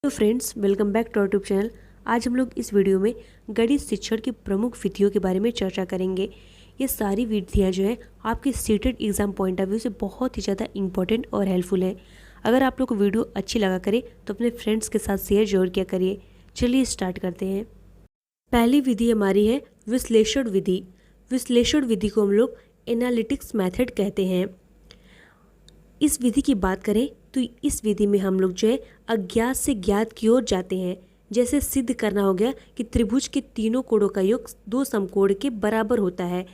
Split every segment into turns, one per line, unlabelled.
तो friends, welcome back to our YouTube channel. आज हम लोग इस वीडियो में गणित शिक्षण की प्रमुख विधियों के बारे में चर्चा करेंगे। ये सारी विधियाँ जो है आपके seated exam point of view से बहुत ही ज़्यादा इंपॉर्टेंट और हेल्पफुल है। अगर आप लोग को वीडियो अच्छी लगा करे तो अपने फ्रेंड्स के साथ शेयर जरूर किया करिए। चलिए स्टार्ट करते हैं। पहली विधि हमारी है विश्लेषण विधि। विश्लेषण विधि को हम लोग एनालिटिक्स मेथड कहते हैं। इस विधि की बात करें तो इस विधि में हम लोग जो है अज्ञात से ज्ञात की ओर जाते हैं। जैसे सिद्ध करना हो गया कि त्रिभुज के तीनों कोणों का योग दो समकोण के बराबर होता है,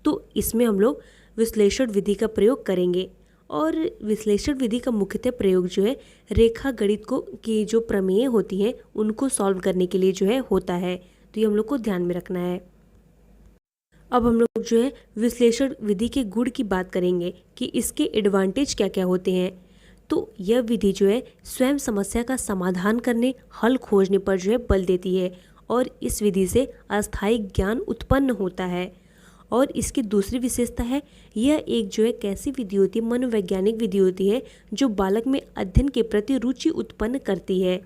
तो इसमें हम लोग विश्लेषण विधि का प्रयोग करेंगे। और विश्लेषण विधि का मुख्यतः प्रयोग जो है रेखा गणित को की जो प्रमेय होती हैं उनको सॉल्व करने के लिए जो है होता है, तो ये हम लोग को ध्यान में रखना है। अब हम लोग जो है विश्लेषण विधि के गुण की बात करेंगे कि इसके एडवांटेज क्या क्या होते हैं। तो यह विधि जो है स्वयं समस्या का समाधान करने, हल खोजने पर जो है बल देती है और इस विधि से अस्थायी ज्ञान उत्पन्न होता है। और इसकी दूसरी विशेषता है, यह एक जो है कैसी विधि होती है, मनोवैज्ञानिक विधि होती है जो बालक में अध्ययन के प्रति रुचि उत्पन्न करती है।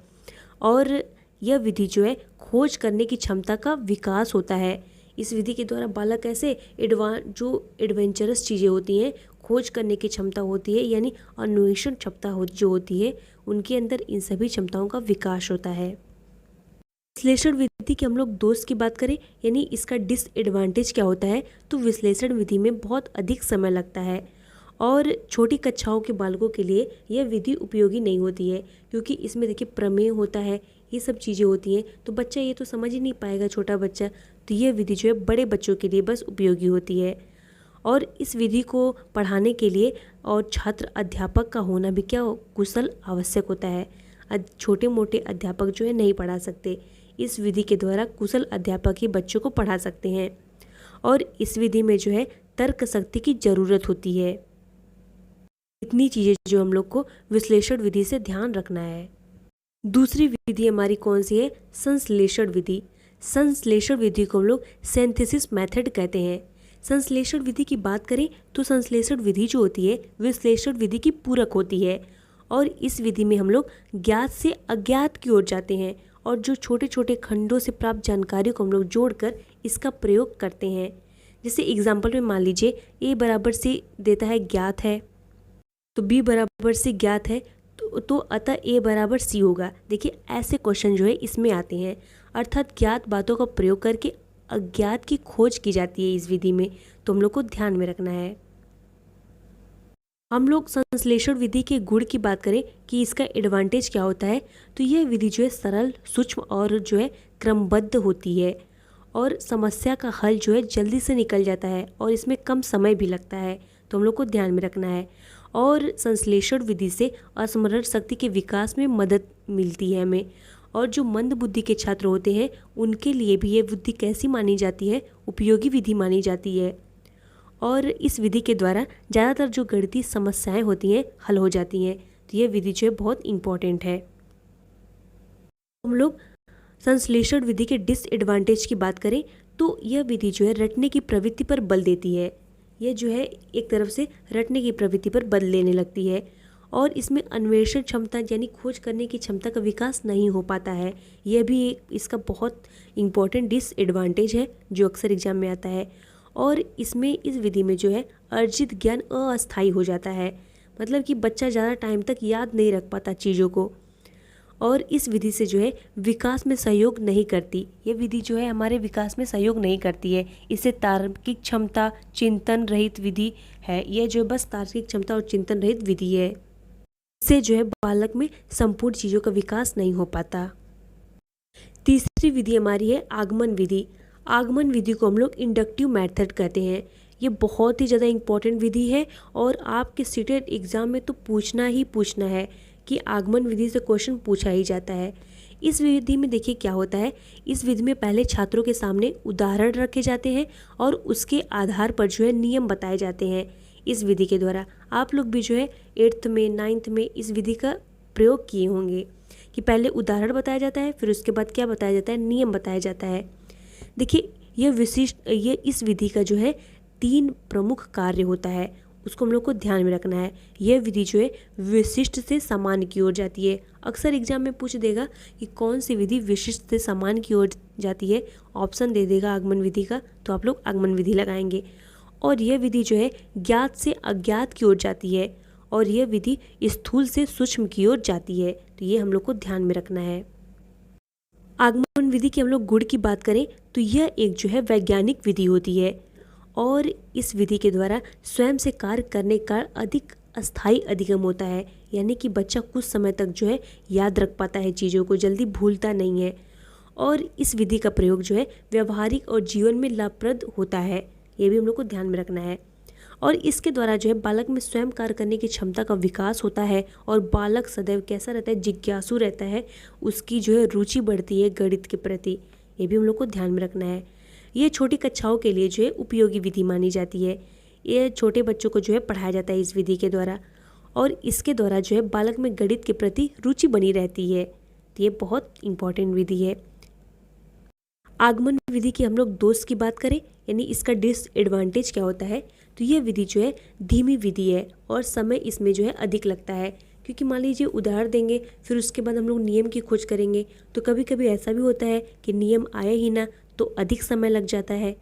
और यह विधि जो है खोज करने की क्षमता का विकास होता है। इस विधि के द्वारा बालक ऐसे एडवेंचरस चीज़ें होती हैं, खोज करने की क्षमता होती है, यानी अन्वेषण क्षमता जो होती है उनके अंदर इन सभी क्षमताओं का विकास होता है। विश्लेषण विधि के हम लोग दोष की बात करें, यानी इसका डिसएडवांटेज क्या होता है, तो विश्लेषण विधि में बहुत अधिक समय लगता है और छोटी कक्षाओं के बालकों के लिए यह विधि उपयोगी नहीं होती है, क्योंकि इसमें देखिए प्रमेय होता है, ये सब चीज़ें होती हैं, तो बच्चा ये तो समझ ही नहीं पाएगा, छोटा बच्चा। तो यह विधि जो है बड़े बच्चों के लिए बस उपयोगी होती है। और इस विधि को पढ़ाने के लिए और छात्र अध्यापक का होना भी क्या कुशल आवश्यक होता है। छोटे मोटे अध्यापक जो है नहीं पढ़ा सकते, इस विधि के द्वारा कुशल अध्यापक ही बच्चों को पढ़ा सकते हैं। और इस विधि में जो है तर्क शक्ति की ज़रूरत होती है। इतनी चीज़ें जो हम लोग को विश्लेषण विधि से ध्यान रखना है। दूसरी विधि हमारी कौन सी है, संश्लेषण विधि। संश्लेषण विधि को हम लोग सिंथेसिस मेथड कहते हैं। संश्लेषण विधि की बात करें तो संश्लेषण विधि जो होती है विश्लेषण विधि की पूरक होती है और इस विधि में हम लोग ज्ञात से अज्ञात की ओर जाते हैं और जो छोटे छोटे खंडों से प्राप्त जानकारी को हम लोग जोड़कर इसका प्रयोग करते हैं। जैसे एग्जाम्पल में मान लीजिए a बराबर से देता है ज्ञात है, तो b बराबर से ज्ञात है, तो अतः a बराबर c होगा। देखिए ऐसे क्वेश्चन जो है इसमें आते हैं, अर्थात ज्ञात बातों का प्रयोग करके अज्ञात की खोज की जाती है इस विधि में, तो हम लोग को ध्यान में रखना है। हम लोग संश्लेषण विधि के गुण की बात करें कि इसका एडवांटेज क्या होता है, तो यह विधि जो है सरल, सूक्ष्म और जो है क्रमबद्ध होती है और समस्या का हल जो है जल्दी से निकल जाता है और इसमें कम समय भी लगता है, तो हम लोग को ध्यान में रखना है। और संश्लेषण विधि से स्मरण शक्ति के विकास में मदद मिलती है हमें। और जो मंद बुद्धि के छात्र होते हैं उनके लिए भी ये विधि कैसी मानी जाती है, उपयोगी विधि मानी जाती है। और इस विधि के द्वारा ज़्यादातर जो गणितीय समस्याएं होती हैं हल हो जाती हैं, तो यह विधि जो है बहुत इम्पॉर्टेंट है। हम लोग संश्लेषण विधि के डिसएडवांटेज की बात करें तो यह विधि जो है रटने की प्रवृत्ति पर बल देती है। यह जो है एक तरफ से रटने की प्रवृत्ति पर बल लेने लगती है और इसमें अन्वेषण क्षमता यानी खोज करने की क्षमता का विकास नहीं हो पाता है। यह भी एक इसका बहुत इम्पॉर्टेंट डिसएडवांटेज है जो अक्सर एग्जाम में आता है। और इसमें इस विधि में जो है अर्जित ज्ञान अस्थायी हो जाता है, मतलब कि बच्चा ज़्यादा टाइम तक याद नहीं रख पाता चीज़ों को। और इस विधि से जो है विकास में सहयोग नहीं करती, यह विधि जो है हमारे विकास में सहयोग नहीं करती है। इससे तार्किक क्षमता चिंतन रहित विधि है, यह जो बस तार्किक क्षमता और चिंतन रहित विधि है। इससे जो है बालक में संपूर्ण चीज़ों का विकास नहीं हो पाता। तीसरी विधि हमारी है आगमन विधि। आगमन विधि को हम लोग इंडक्टिव मेथड कहते हैं। ये बहुत ही ज़्यादा इम्पॉर्टेंट विधि है और आपके सीटेड एग्जाम में तो पूछना ही पूछना है कि आगमन विधि से क्वेश्चन पूछा ही जाता है। इस विधि में देखिए क्या होता है, इस विधि में पहले छात्रों के सामने उदाहरण रखे जाते हैं और उसके आधार पर जो है नियम बताए जाते हैं। इस विधि के द्वारा आप लोग भी जो है 8th में 9th में इस विधि का प्रयोग किए होंगे कि पहले उदाहरण बताया जाता है, फिर उसके बाद क्या बताया जाता है, नियम बताया जाता है। देखिए यह इस विधि का जो है 3 प्रमुख कार्य होता है। उसको हम लोग को ध्यान में रखना है। यह विधि जो है विशिष्ट से सामान्य की ओर जाती है। अक्सर एग्जाम में पूछ देगा कि कौन सी विधि विशिष्ट से सामान्य की ओर जाती है, ऑप्शन दे देगा आगमन विधि का, तो आप लोग आगमन विधि लगाएंगे। और यह विधि जो है ज्ञात से अज्ञात की ओर जाती है, और यह विधि स्थूल से सूक्ष्म की ओर जाती है। तो ये हम लोग को ध्यान में रखना है। आगमन विधि के हम लोग गुण की बात करें तो यह एक जो है वैज्ञानिक विधि होती है, और इस विधि के द्वारा स्वयं से कार्य करने का अधिक अस्थायी अधिगम होता है, यानी कि बच्चा कुछ समय तक जो है याद रख पाता है, चीज़ों को जल्दी भूलता नहीं है। और इस विधि का प्रयोग जो है व्यवहारिक और जीवन में लाभप्रद होता है, ये भी हम लोग को ध्यान में रखना है। और इसके द्वारा जो है बालक में स्वयं कार्य करने की क्षमता का विकास होता है, और बालक सदैव कैसा रहता है, जिज्ञासु रहता है, उसकी जो है रुचि बढ़ती है गणित के प्रति, ये भी हम लोग को ध्यान में रखना है। ये छोटी कक्षाओं के लिए जो है उपयोगी विधि मानी जाती है। ये छोटे बच्चों को जो है पढ़ाया जाता है इस विधि के द्वारा, और इसके द्वारा जो है बालक में गणित के प्रति रुचि बनी रहती है। तो ये बहुत इंपॉर्टेंट विधि है। आगमन विधि की हम लोग दोष की बात करें, यानी इसका डिसएडवांटेज क्या होता है, तो यह विधि जो है धीमी विधि है और समय इसमें जो है अधिक लगता है। क्योंकि मान लीजिए उदाहरण देंगे, फिर उसके बाद हम लोग नियम की खोज करेंगे, तो कभी कभी ऐसा भी होता है कि नियम आए ही ना, तो अधिक समय लग जाता है।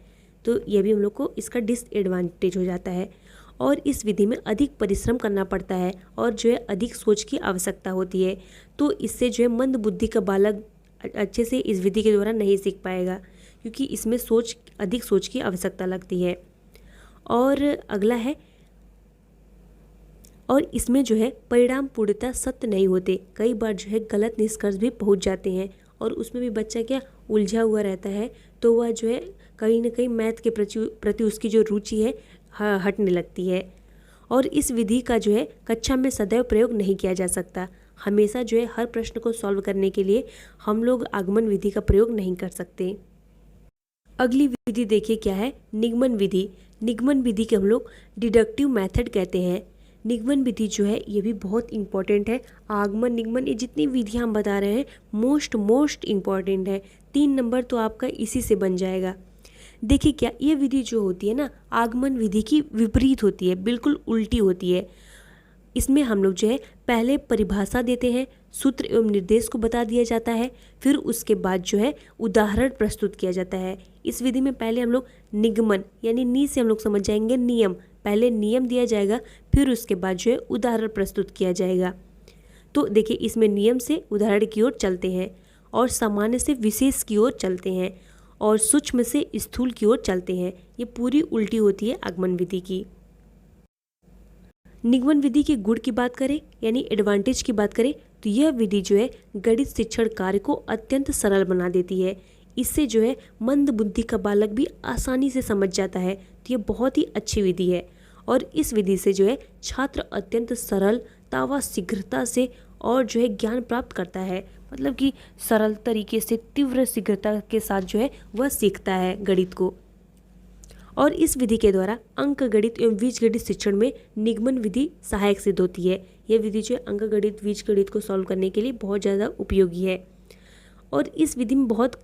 तो ये भी हम लोग को इसका डिसएडवांटेज हो जाता है। और इस विधि में अधिक परिश्रम करना पड़ता है, और जो है अधिक सोच की आवश्यकता होती है। तो इससे जो है मंद बुद्धि का बालक अच्छे से इस विधि के द्वारा नहीं सीख पाएगा, क्योंकि इसमें अधिक सोच की आवश्यकता लगती है। और अगला है, और इसमें जो है परिणाम पूर्णतः सत्य नहीं होते, कई बार जो है गलत निष्कर्ष भी पहुंच जाते हैं, और उसमें भी बच्चा क्या उलझा हुआ रहता है, तो वह जो है कहीं ना कहीं मैथ के प्रति उसकी जो रुचि है हटने लगती है। और इस विधि का जो है कक्षा में सदैव प्रयोग नहीं किया जा सकता। हमेशा जो है हर प्रश्न को सॉल्व करने के लिए हम लोग आगमन विधि का प्रयोग नहीं कर सकते। अगली विधि देखिए क्या है, निगमन विधि। निगमन विधि के हम लोग डिडक्टिव मेथड कहते हैं। निगमन विधि जो है ये भी बहुत इंपॉर्टेंट है। आगमन निगमन ये जितनी विधियाँ हम बता रहे हैं मोस्ट इंपॉर्टेंट है। 3 नंबर तो आपका इसी से बन जाएगा। देखिए क्या, ये विधि जो होती है ना, आगमन विधि की विपरीत होती है, बिल्कुल उल्टी होती है। इसमें हम लोग जो है पहले परिभाषा देते हैं, सूत्र एवं निर्देश को बता दिया जाता है, फिर उसके बाद जो है उदाहरण प्रस्तुत किया जाता है। इस विधि में पहले हम लोग निगमन, यानी नी से हम लोग समझ जाएंगे नियम, पहले नियम दिया जाएगा, फिर उसके बाद जो है उदाहरण प्रस्तुत किया जाएगा। तो देखिए इसमें नियम से उदाहरण की ओर चलते हैं, और सामान्य से विशेष की ओर चलते हैं, और सूक्ष्म से स्थूल की ओर चलते हैं। ये पूरी उल्टी होती है आगमन विधि की। निगमन विधि के गुण की बात करें, यानी एडवांटेज की बात करें, तो यह विधि जो है गणित शिक्षण कार्य को अत्यंत सरल बना देती है। इससे जो है मंद बुद्धि का बालक भी आसानी से समझ जाता है। तो यह बहुत ही अच्छी विधि है, और इस विधि से जो है छात्र अत्यंत सरलता व शीघ्रता से और जो है ज्ञान प्राप्त करता है। मतलब कि सरल तरीके से तीव्र शीघ्रता के साथ जो है वह सीखता है गणित को। और इस विधि के द्वारा अंक गणित एवं बीजगणित शिक्षण में निगमन विधि सहायक सिद्ध होती है। यह विधि जो है अंक गणित बीजगणित को सॉल्व करने के लिए बहुत ज़्यादा उपयोगी है, और इस विधि में बहुत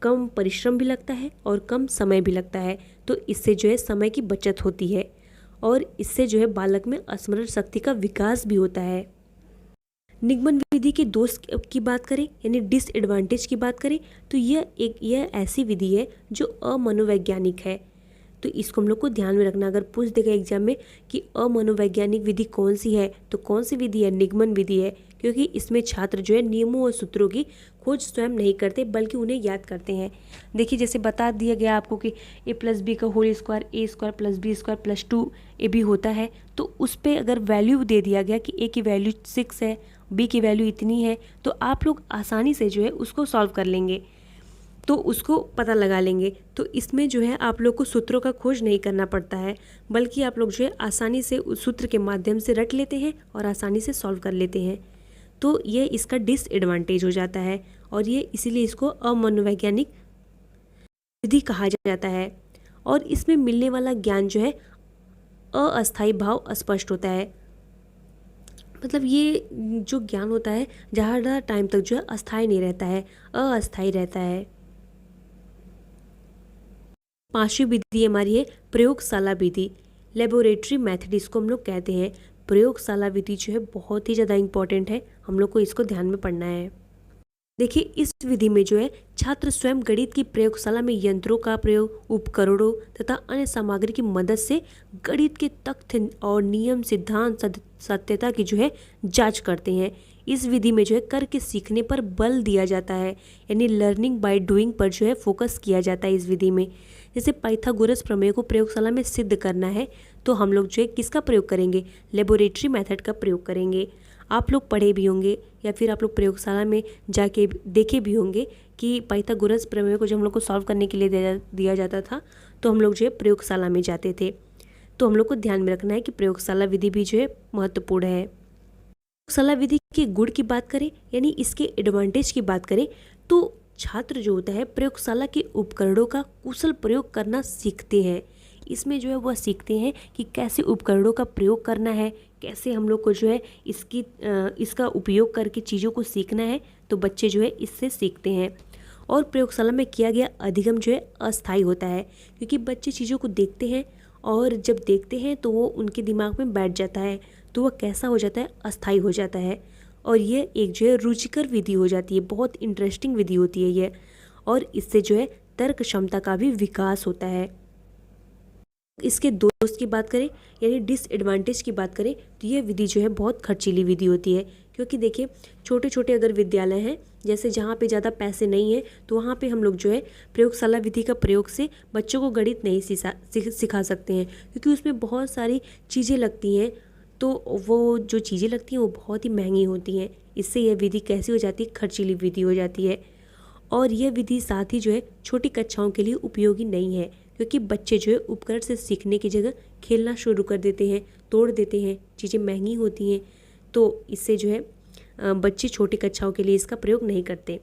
कम परिश्रम भी लगता है और कम समय भी लगता है। तो इससे जो है समय की बचत होती है, और इससे जो है बालक में स्मरण शक्ति का विकास भी होता है। निगमन विधि के दोष की बात करें, यानी डिसएडवांटेज की बात करें, तो यह ऐसी विधि है जो अमनोवैज्ञानिक है। तो इसको हम लोग को ध्यान में रखना। अगर पूछ देगा एग्जाम में कि अमनोवैज्ञानिक विधि कौन सी है, तो कौन सी विधि है, निगमन विधि है, क्योंकि इसमें छात्र जो है नियमों और सूत्रों की खोज स्वयं नहीं करते, बल्कि उन्हें याद करते हैं। देखिए जैसे बता दिया गया आपको कि a+b का whole square a² + b² + 2ab होता है, तो उस पर अगर वैल्यू दे दिया गया कि a की वैल्यू 6 है, b की वैल्यू इतनी है, तो आप लोग आसानी से जो है उसको सॉल्व कर लेंगे, तो उसको पता लगा लेंगे। तो इसमें जो है आप लोग को सूत्रों का खोज नहीं करना पड़ता है, बल्कि आप लोग जो है आसानी से उस सूत्र के माध्यम से रट लेते हैं और आसानी से सॉल्व कर लेते हैं। तो ये इसका डिसएडवांटेज हो जाता है, और ये इसीलिए इसको अमनोवैज्ञानिक विधि कहा जाता है। और इसमें मिलने वाला ज्ञान जो है अस्थायी भाव अस्पष्ट होता है। मतलब ये जो ज्ञान होता है ज़्यादा टाइम तक जो है अस्थायी नहीं रहता है, अस्थायी रहता है। 5वीं विधि हमारी है प्रयोगशाला विधि, लेबोरेटरी मेथड इसको हम लोग कहते हैं। प्रयोगशाला विधि जो है बहुत ही ज़्यादा इंपॉर्टेंट है, हम लोग को इसको ध्यान में पढ़ना है। देखिए इस विधि में जो है छात्र स्वयं गणित की प्रयोगशाला में यंत्रों का प्रयोग, उपकरणों तथा अन्य सामग्री की मदद से गणित के तथ्य और नियम, सिद्धांत, सत्यता की जो है जांच करते हैं। इस विधि में जो है करके सीखने पर बल दिया जाता है, यानी लर्निंग बाय डूइंग पर जो है फोकस किया जाता है इस विधि में। जैसे पाइथागोरस प्रमेय को प्रयोगशाला में सिद्ध करना है तो हम लोग जो है किसका प्रयोग करेंगे, लेबोरेटरी मेथड का प्रयोग करेंगे। आप लोग पढ़े भी होंगे या फिर आप लोग प्रयोगशाला में जाके देखे भी होंगे कि पाइथागोरस प्रमेय को जब हम लोग को सॉल्व करने के लिए दिया जाता था तो हम लोग जो है प्रयोगशाला में जाते थे। तो हम लोग को ध्यान में रखना है कि प्रयोगशाला विधि भी जो है महत्वपूर्ण है। प्रयोगशाला विधि के गुण की बात करें, यानी इसके एडवांटेज की बात करें, तो छात्र जो होता है प्रयोगशाला के उपकरणों का कुशल प्रयोग करना सीखते हैं। इसमें जो है वह सीखते हैं कि कैसे उपकरणों का प्रयोग करना है, कैसे हम लोग को जो है इसका उपयोग करके चीज़ों को सीखना है। तो बच्चे जो है इससे सीखते हैं। और प्रयोगशाला में किया गया अधिगम जो है अस्थायी होता है, क्योंकि बच्चे चीज़ों को देखते हैं और जब देखते हैं तो वो उनके दिमाग में बैठ जाता है, तो वह कैसा हो जाता है, अस्थायी हो जाता है। और ये एक जो है रुचिकर विधि हो जाती है, बहुत इंटरेस्टिंग विधि होती है ये। और इससे जो है तर्क क्षमता का भी विकास होता है। इसके दोस्त की बात करें, यानी डिसएडवांटेज की बात करें, तो ये विधि जो है बहुत खर्चीली विधि होती है। क्योंकि देखिए छोटे छोटे अगर विद्यालय हैं, जैसे जहाँ पे ज़्यादा पैसे नहीं हैं, तो वहाँ पे हम लोग जो है प्रयोगशाला विधि का प्रयोग से बच्चों को गणित नहीं सिखा सकते हैं, क्योंकि उसमें बहुत सारी चीज़ें लगती हैं। तो वो जो चीज़ें लगती हैं वो बहुत ही महंगी होती हैं। इससे यह विधि कैसी हो जाती है, खर्चीली विधि हो जाती है। और यह विधि साथ ही जो है छोटी कक्षाओं के लिए उपयोगी नहीं है, क्योंकि बच्चे जो है उपकरण से सीखने की जगह खेलना शुरू कर देते हैं, तोड़ देते हैं, चीज़ें महंगी होती हैं। तो इससे जो है बच्चे छोटी कक्षाओं के लिए इसका प्रयोग नहीं करते।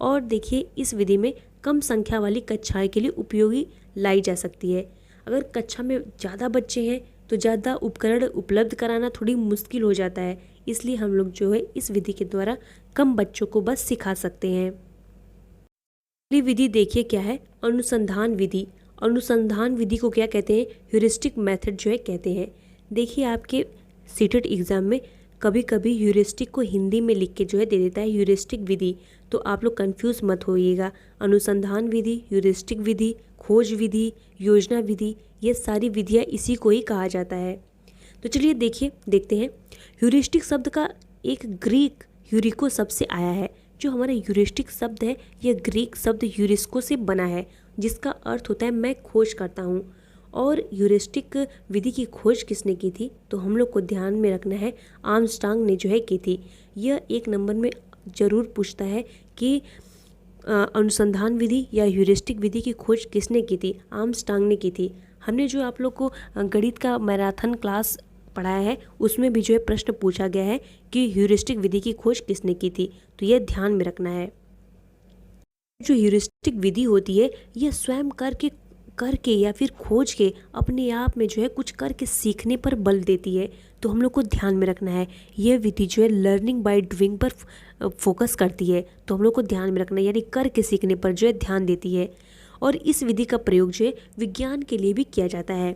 और देखिए इस विधि में कम संख्या वाली कक्षाएं के लिए उपयोगी लाई जा सकती है। अगर कक्षा में ज़्यादा बच्चे हैं तो ज़्यादा उपकरण उपलब्ध कराना थोड़ी मुश्किल हो जाता है, इसलिए हम लोग जो है इस विधि के द्वारा कम बच्चों को बस सिखा सकते हैं। अगली विधि देखिए क्या है, अनुसंधान विधि। अनुसंधान विधि को क्या कहते हैं, ह्यूरिस्टिक मेथड जो है कहते हैं। देखिए आपके सीटेट एग्जाम में कभी कभी ह्यूरिस्टिक को हिंदी में लिख के जो है दे देता है ह्यूरिस्टिक विधि, तो आप लोग कंफ्यूज मत होइएगा। अनुसंधान विधि, ह्यूरिस्टिक विधि, खोज विधि, योजना विधि, ये सारी विधियाँ इसी को ही कहा जाता है। तो चलिए देखते हैं। ह्यूरिस्टिक शब्द का एक ग्रीक ह्यूरिको शब्द से आया है। जो हमारा ह्यूरिस्टिक शब्द है यह ग्रीक शब्द ह्यूरिस्को से बना है, जिसका अर्थ होता है मैं खोज करता हूँ। और ह्यूरिस्टिक विधि की खोज किसने की थी, तो हम लोग को ध्यान में रखना है आर्मस्ट्रांग ने जो है की थी। यह एक नंबर में ज़रूर पूछता है कि अनुसंधान विधि या ह्यूरिस्टिक विधि की खोज किसने की थी, आर्मस्ट्रांग ने की थी। हमने जो आप लोग को गणित का मैराथन क्लास पढ़ाया है उसमें भी जो है प्रश्न पूछा गया है कि ह्यूरिस्टिक विधि की खोज किसने की थी, तो यह ध्यान में रखना है। जो ह्यूरिस्टिक विधि होती है यह स्वयं करके या फिर खोज के अपने आप में जो है कुछ करके सीखने पर बल देती है, तो हम लोग को ध्यान में रखना है। यह विधि जो है लर्निंग बाय डूइंग पर फोकस करती है, तो हम लोग को ध्यान में रखना है, यानी करके सीखने पर जो है ध्यान देती है। और इस विधि का प्रयोग जो है विज्ञान के लिए भी किया जाता है।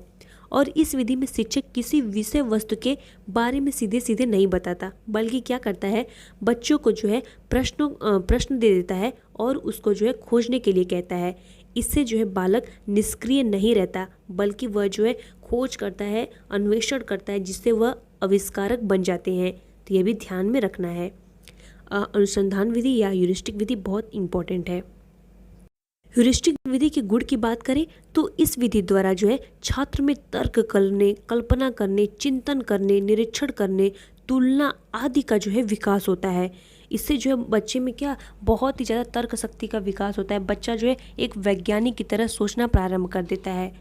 और इस विधि में शिक्षक किसी विषय वस्तु के बारे में सीधे सीधे नहीं बताता, बल्कि क्या करता है, बच्चों को जो है प्रश्न दे देता है और उसको जो है खोजने के लिए कहता है। इससे जो है बालक निष्क्रिय नहीं रहता, बल्कि वह जो है खोज करता है, अन्वेषण करता है, जिससे वह आविष्कारक बन जाते हैं। तो यह भी ध्यान में रखना है। अनुसंधान विधि या ह्यूरिस्टिक विधि बहुत इंपॉर्टेंट है। ह्यूरिस्टिक विधि के गुण की बात करें तो इस विधि द्वारा जो है छात्र में तर्क करने, कल्पना करने, चिंतन करने, निरीक्षण करने, तुलना आदि का जो है विकास होता है। इससे जो है बच्चे में क्या बहुत ही ज़्यादा तर्क शक्ति का विकास होता है। बच्चा जो है एक वैज्ञानिक की तरह सोचना प्रारंभ कर देता है।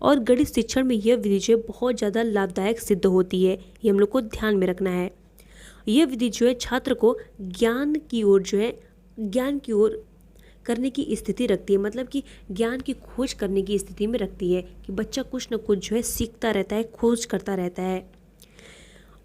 और गणित शिक्षण में यह विधि जो है बहुत ज़्यादा लाभदायक सिद्ध होती है, ये हम लोग को ध्यान में रखना है। यह विधि जो है छात्र को ज्ञान की ओर करने की स्थिति रखती है, मतलब कि ज्ञान की खोज करने की स्थिति में रखती है कि बच्चा कुछ न कुछ जो है सीखता रहता है, खोज करता रहता है।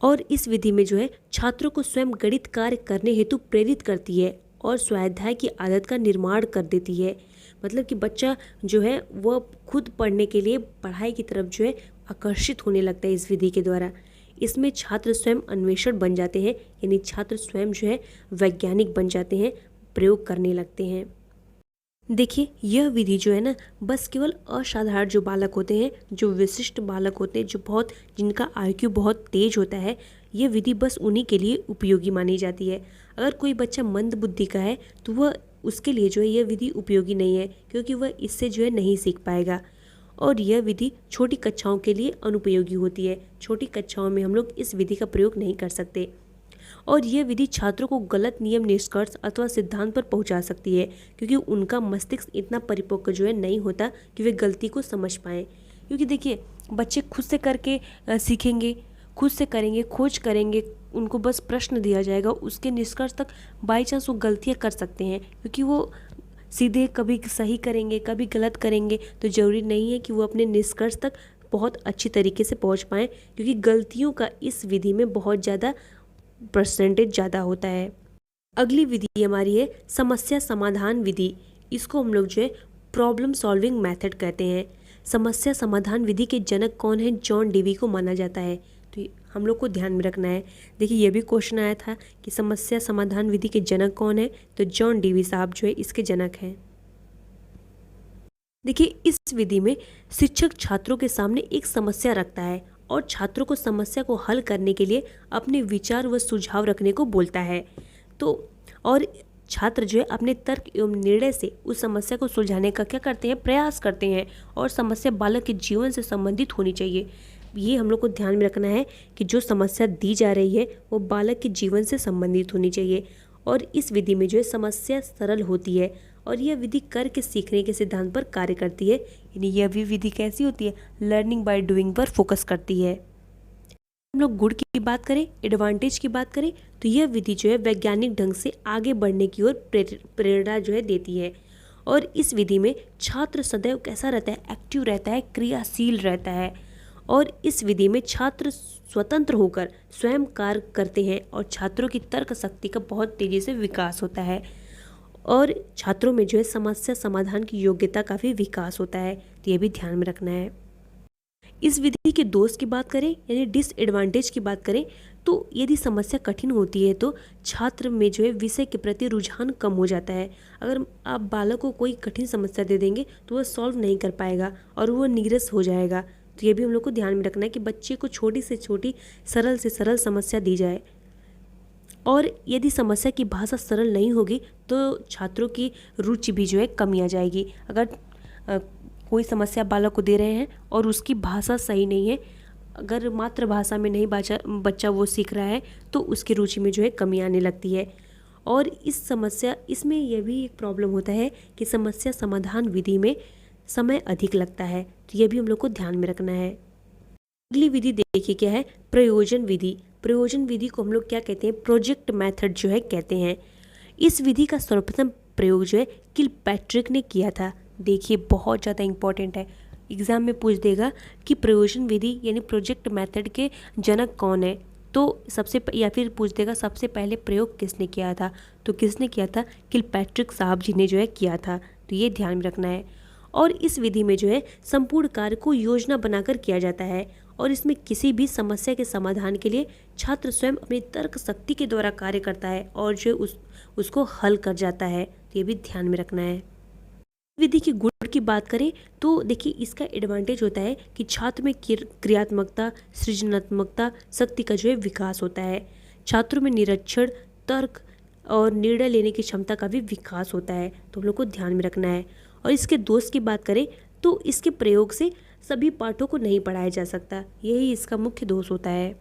और इस विधि में जो है छात्रों को स्वयं गणित कार्य करने हेतु प्रेरित करती है और स्वाध्याय की आदत का निर्माण कर देती है। मतलब कि बच्चा जो है वह खुद पढ़ने के लिए, पढ़ाई की तरफ जो है आकर्षित होने लगता है इस विधि के द्वारा। इसमें छात्र स्वयं अन्वेषण बन जाते हैं, यानी छात्र स्वयं जो है वैज्ञानिक बन जाते हैं, प्रयोग करने लगते हैं। देखिए यह विधि जो है ना, बस केवल असाधारण जो बालक होते हैं, जो विशिष्ट बालक होते हैं, जो बहुत जिनका आईक्यू बहुत तेज होता है, यह विधि बस उन्हीं के लिए उपयोगी मानी जाती है। अगर कोई बच्चा मंद बुद्धि का है तो वह उसके लिए जो है यह विधि उपयोगी नहीं है, क्योंकि वह इससे जो है नहीं सीख पाएगा। और यह विधि छोटी कक्षाओं के लिए अनुपयोगी होती है। छोटी कक्षाओं में हम लोग इस विधि का प्रयोग नहीं कर सकते। और यह विधि छात्रों को गलत नियम, निष्कर्ष अथवा सिद्धांत पर पहुंचा सकती है, क्योंकि उनका मस्तिष्क इतना परिपक्व जो है नहीं होता कि वे गलती को समझ पाएँ। क्योंकि देखिए बच्चे खुद से करके सीखेंगे, खुद से करेंगे, खोज करेंगे, उनको बस प्रश्न दिया जाएगा, उसके निष्कर्ष तक बाई चांस वो गलतियाँ कर सकते हैं, क्योंकि वो सीधे कभी सही करेंगे, कभी गलत करेंगे, तो ज़रूरी नहीं है कि वो अपने निष्कर्ष तक बहुत अच्छी तरीके से पहुंच पाएँ, क्योंकि गलतियों का इस विधि में बहुत ज़्यादा परसेंटेज ज़्यादा होता है। अगली विधि हमारी है समस्या समाधान विधि। इसको हम लोग जो है प्रॉब्लम सॉल्विंग मेथड कहते हैं। समस्या समाधान विधि के जनक कौन है? जॉन डेवी को माना जाता है। तो हम लोग को ध्यान में रखना है। देखिए ये भी क्वेश्चन आया था कि समस्या समाधान विधि के जनक कौन है, तो जॉन डेवी साहब जो है इसके जनक हैं। देखिए इस विधि में शिक्षक छात्रों के सामने एक समस्या रखता है और छात्रों को समस्या को हल करने के लिए अपने विचार व सुझाव रखने को बोलता है। तो और छात्र जो है अपने तर्क एवं निर्णय से उस समस्या को सुलझाने का क्या करते हैं? प्रयास करते हैं। और समस्या बालक के जीवन से संबंधित होनी चाहिए। ये हम लोग को ध्यान में रखना है कि जो समस्या दी जा रही है वो बालक के जीवन से संबंधित होनी चाहिए। और इस विधि में जो है समस्या सरल होती है और यह विधि करके सीखने के सिद्धांत पर कार्य करती है। यानी यह भी विधि कैसी होती है? लर्निंग बाय डूइंग पर फोकस करती है। हम लोग गुड की बात करें, एडवांटेज की बात करें, तो यह विधि जो है वैज्ञानिक ढंग से आगे बढ़ने की ओर प्रेरणा जो है देती है। और इस विधि में छात्र सदैव कैसा रहता है? एक्टिव रहता है, क्रियाशील रहता है। और इस विधि में छात्र स्वतंत्र होकर स्वयं कार्य करते हैं और छात्रों की तर्क शक्ति का बहुत तेजी से विकास होता है। और छात्रों में जो है समस्या समाधान की योग्यता का भी विकास होता है। तो ये भी ध्यान में रखना है। इस विधि के दोष की बात करें यानी डिसएडवांटेज की बात करें, तो यदि समस्या कठिन होती है तो छात्र में जो है विषय के प्रति रुझान कम हो जाता है। अगर आप बालक को कोई कठिन समस्या दे देंगे तो वह सॉल्व नहीं कर पाएगा और वह नीरस हो जाएगा। तो ये भी हम लोग को ध्यान में रखना है कि बच्चे को छोटी से छोटी, सरल से सरल समस्या दी जाए। और यदि समस्या की भाषा सरल नहीं होगी तो छात्रों की रुचि भी जो है कमी आ जाएगी। अगर कोई समस्या बालक को दे रहे हैं और उसकी भाषा सही नहीं है, अगर मातृभाषा में नहीं बच्चा वो सीख रहा है, तो उसकी रुचि में जो है कमी आने लगती है। और इसमें यह भी एक प्रॉब्लम होता है कि समस्या समाधान विधि में समय अधिक लगता है। तो यह भी हम लोग को ध्यान में रखना है। अगली विधि देखिए क्या है? प्रयोजन विधि। प्रयोजन विधि को हम लोग क्या कहते हैं? प्रोजेक्ट मेथड जो है कहते हैं। इस विधि का सर्वप्रथम प्रयोग जो है किलपैट्रिक ने किया था। देखिए बहुत ज़्यादा इंपॉर्टेंट है, एग्जाम में पूछ देगा कि प्रयोजन विधि यानी प्रोजेक्ट मेथड के जनक कौन है, तो या फिर पूछ देगा सबसे पहले प्रयोग किसने किया था, तो किसने किया था? किलपैट्रिक साहब जी ने जो है किया था। तो ये ध्यान में रखना है। और इस विधि में जो है संपूर्ण कार्य को योजना बनाकर किया जाता है और इसमें किसी भी समस्या के समाधान के लिए छात्र स्वयं अपनी तर्क शक्ति के द्वारा कार्य करता है और जो उसको हल कर जाता है। तो ये भी ध्यान में रखना है। विधि की गुण की बात करें तो देखिए इसका एडवांटेज होता है कि छात्र में क्रियात्मकता, सृजनात्मकता शक्ति का जो है विकास होता है। छात्रों में निरीक्षण, तर्क और निर्णय लेने की क्षमता का भी विकास होता है। तो हम लोग को ध्यान में रखना है। और इसके दोष की बात करें तो इसके प्रयोग से सभी पाठों को नहीं पढ़ाया जा सकता, यही इसका मुख्य दोष होता है।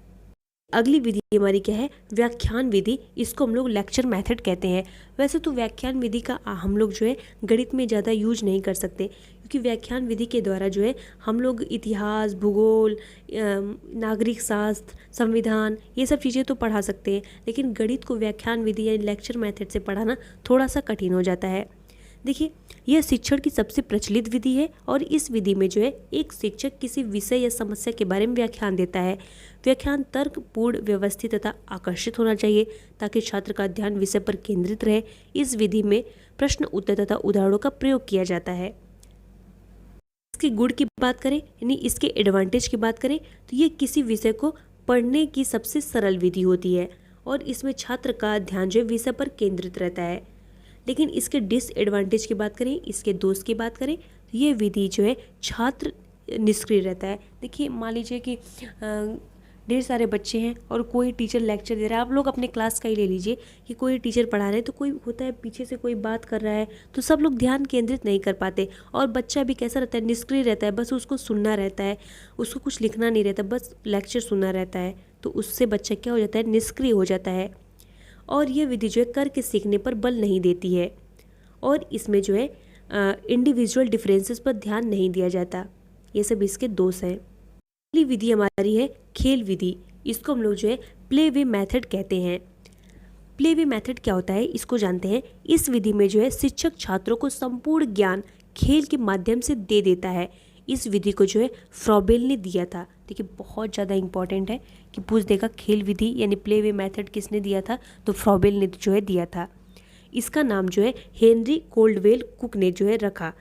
अगली विधि हमारी क्या है? व्याख्यान विधि। इसको हम लोग लेक्चर मेथड कहते हैं। वैसे तो व्याख्यान विधि का हम लोग जो है गणित में ज़्यादा यूज नहीं कर सकते, क्योंकि व्याख्यान विधि के द्वारा जो है हम लोग इतिहास, भूगोल, नागरिक शास्त्र, संविधान ये सब चीज़ें तो पढ़ा सकते हैं, लेकिन गणित को व्याख्यान विधि यानी लेक्चर मेथड से पढ़ाना थोड़ा सा कठिन हो जाता है। देखिए यह शिक्षण की सबसे प्रचलित विधि है और इस विधि में जो है एक शिक्षक किसी विषय या समस्या के बारे में व्याख्यान देता है। व्याख्यान तर्कपूर्ण, व्यवस्थित तथा आकर्षित होना चाहिए ताकि छात्र का ध्यान विषय पर केंद्रित रहे। इस विधि में प्रश्न उत्तर तथा उदाहरणों का प्रयोग किया जाता है। इसके गुण की बात करें यानी इसके एडवांटेज की बात करें तो ये किसी विषय को पढ़ने की सबसे सरल विधि होती है और इसमें छात्र का ध्यान जो है विषय पर केंद्रित रहता है। लेकिन इसके डिसएडवांटेज की बात करें, इसके दोष की बात करें तो ये विधि जो है छात्र निष्क्रिय रहता है। देखिए मान लीजिए कि ढेर सारे बच्चे हैं और कोई टीचर लेक्चर दे रहा है, आप लोग अपने क्लास का ही ले लीजिए कि कोई टीचर पढ़ा रहे हैं तो कोई होता है पीछे से कोई बात कर रहा है तो सब लोग ध्यान केंद्रित नहीं कर पाते और बच्चा भी कैसा रहता है, निष्क्रिय रहता है, बस उसको सुनना रहता है, उसको कुछ लिखना नहीं रहता, बस लेक्चर सुनना रहता है। तो उससे बच्चा क्या हो जाता है, निष्क्रिय हो जाता है। और ये विधि जो है करके सीखने पर बल नहीं देती है और इसमें जो है इंडिविजुअल डिफरेंसेस पर ध्यान नहीं दिया जाता। ये सब इसके दोष हैं। अगली विधि हमारी है खेल विधि। इसको हम लोग जो है प्ले वे मेथड कहते हैं। प्ले वे मेथड क्या होता है इसको जानते हैं। इस विधि में जो है शिक्षक छात्रों को संपूर्ण ज्ञान खेल के माध्यम से दे देता है। इस विधि को जो है फ्रॉबेल ने दिया था। देखिए बहुत ज़्यादा इंपॉर्टेंट है कि पूछ देगा खेल विधि यानी प्ले वे मेथड किसने दिया था, तो फ्रॉबेल ने जो है दिया था। इसका नाम जो है हेनरी कोल्डवेल कुक ने जो है रखा।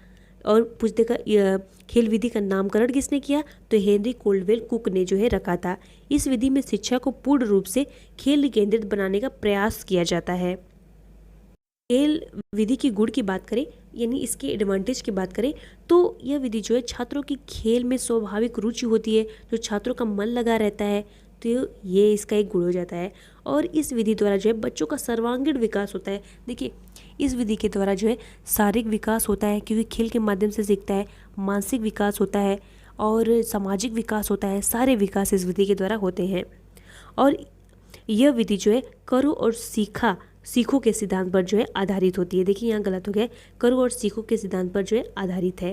और पूछ देगा खेल विधि का नामकरण किसने किया, तो हेनरी कोल्डवेल कुक ने जो है रखा था। इस विधि में शिक्षा को पूर्ण रूप से खेल केंद्रित बनाने का प्रयास किया जाता है। खेल विधि की गुण की बात करें यानी इसके एडवांटेज की बात करें तो यह विधि जो है छात्रों की खेल में स्वाभाविक रुचि होती है, जो छात्रों का मन लगा रहता है, तो ये इसका एक गुण हो जाता है। और इस विधि द्वारा जो है बच्चों का सर्वांगीण विकास होता है। देखिए इस विधि के द्वारा जो है शारीरिक विकास होता है क्योंकि खेल के माध्यम से सीखता है, मानसिक विकास होता है और सामाजिक विकास होता है। सारे विकास इस विधि के द्वारा होते हैं। और यह विधि जो है करो और सीखो के सिद्धांत पर जो है आधारित होती है। देखिए यहाँ गलत हो गया, करो और सीखो के सिद्धांत पर जो है आधारित है।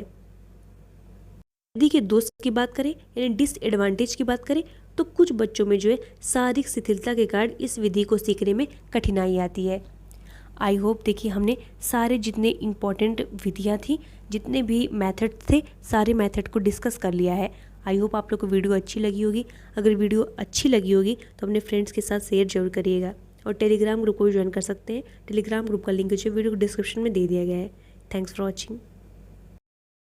विधि के दोष की बात करें यानी डिसएडवांटेज की बात करें तो कुछ बच्चों में जो है शारीरिक शिथिलता के कारण इस विधि को सीखने में कठिनाई आती है। आई होप देखिए हमने सारे जितने इम्पॉर्टेंट विधियाँ थी, जितने भी मेथड थे, सारे मेथड को डिस्कस कर लिया है। आई होप आप लोग को वीडियो अच्छी लगी होगी। अगर वीडियो अच्छी लगी होगी तो अपने फ्रेंड्स के साथ शेयर जरूर करिएगा और टेलीग्राम ग्रुप को भी ज्वाइन कर सकते हैं। टेलीग्राम ग्रुप का लिंक जो वीडियो को डिस्क्रिप्शन में दे दिया गया है। Thanks for watching.